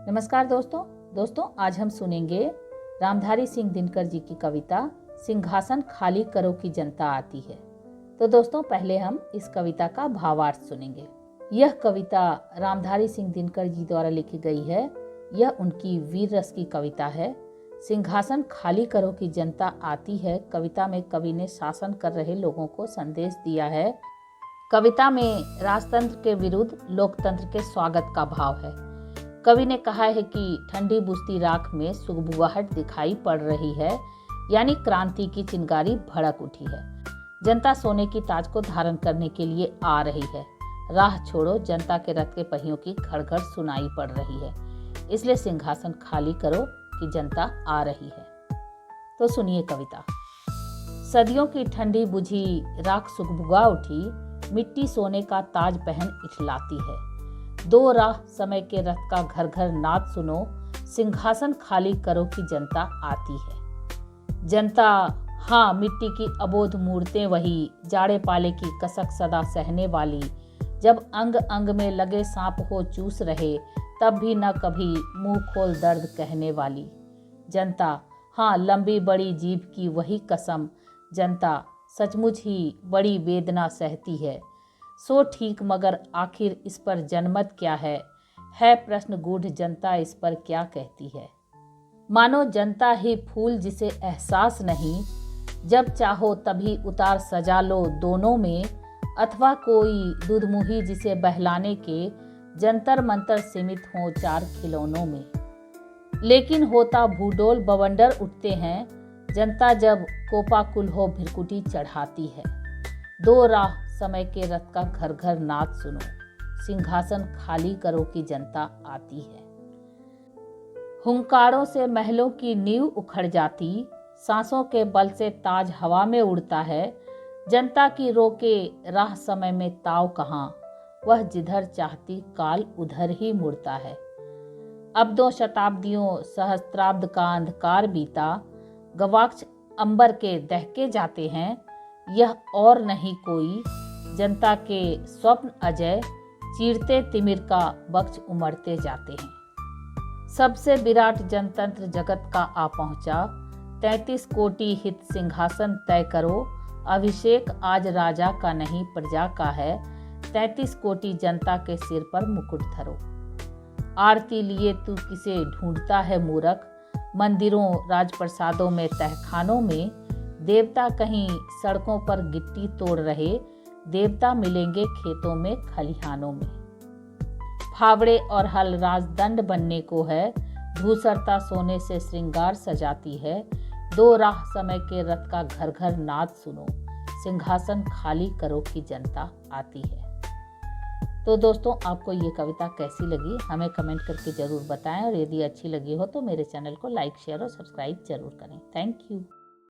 नमस्कार दोस्तों आज हम सुनेंगे रामधारी सिंह दिनकर जी की कविता सिंहासन खाली करो की जनता आती है। तो दोस्तों पहले हम इस कविता का भावार्थ सुनेंगे। यह कविता रामधारी सिंह दिनकर जी द्वारा लिखी गई है। यह उनकी वीर रस की कविता है। सिंहासन खाली करो की जनता आती है कविता में कवि ने शासन कर रहे लोगों को संदेश दिया है। कविता में राजतंत्र के विरुद्ध लोकतंत्र के स्वागत का भाव है। कवि ने कहा है कि ठंडी बुझती राख में सुगबुगाहट दिखाई पड़ रही है, यानी क्रांति की चिंगारी भड़क उठी है। जनता सोने की ताज को धारण करने के लिए आ रही है। राह छोड़ो, जनता के रथ के पहियों की खड़खड़ सुनाई पड़ रही है। इसलिए सिंहासन खाली करो कि जनता आ रही है। तो सुनिए कविता। सदियों की ठंडी बुझी राख सुगबुगा उठी, मिट्टी सोने का ताज पहन इठलाती है। दो राह समय के रथ का घर घर नाद सुनो, सिंहासन खाली करो की जनता आती है। जनता हाँ, मिट्टी की अबोध मूर्तें वही, जाड़े पाले की कसक सदा सहने वाली। जब अंग अंग में लगे सांप हो चूस रहे, तब भी न कभी मुंह खोल दर्द कहने वाली। जनता हाँ, लंबी बड़ी जीभ की वही कसम, जनता सचमुच ही बड़ी वेदना सहती है। सो ठीक, मगर आखिर इस पर जनमत क्या है प्रश्न गूढ़, जनता इस पर क्या कहती है। मानो जनता ही फूल जिसे एहसास नहीं, जब चाहो तभी उतार सजा लो दोनों में। अथवा कोई दूधमुही जिसे बहलाने के जंतर मंतर सीमित हों चार खिलौनों में। लेकिन होता भूडोल बवंडर उठते हैं, जनता जब कोपाकुल हो भिरकुटी चढ़ाती है। दो राह समय के रथ का घर घर नाद सुनो, सिंहासन खाली करो की जनता आती है। हुंकारों से महलों की नींव उखड़ जाती, सांसों के बल से ताज हवा में उड़ता है। जनता की रोके राह समय में ताव कहाँ, वह जिधर चाहती काल उधर ही मुड़ता है। अब 2 शताब्दियों सहस्त्राब्द का अंधकार बीता, गवाक्ष अंबर के दहके जाते हैं। यह और नहीं कोई जनता के स्वप्न अजय, चीरते तिमिर का बक्ष उमड़ते जाते हैं। सबसे विराट जनतंत्र जगत का आ पहुंचा, 33 कोटि हित सिंहासन तय करो। अभिषेक आज राजा का नहीं प्रजा का है, 33 कोटि जनता के सिर पर मुकुट धरो। आरती लिए तू किसे ढूंढता है मूरख, मंदिरों राजप्रसादों में तहखानों में। देवता कहीं सड़कों पर गिट्टी तोड़ रहे, देवता मिलेंगे खेतों में खलिहानों में। फावड़े और हल राजदंड बनने को है, धूसरता सोने से श्रृंगार सजाती है। दो राह समय के रथ का घर घर नाद सुनो, सिंहासन खाली करो की जनता आती है। तो दोस्तों आपको ये कविता कैसी लगी हमें कमेंट करके ज़रूर बताएं, और यदि अच्छी लगी हो तो मेरे चैनल को लाइक शेयर और सब्सक्राइब जरूर करें। Thank you.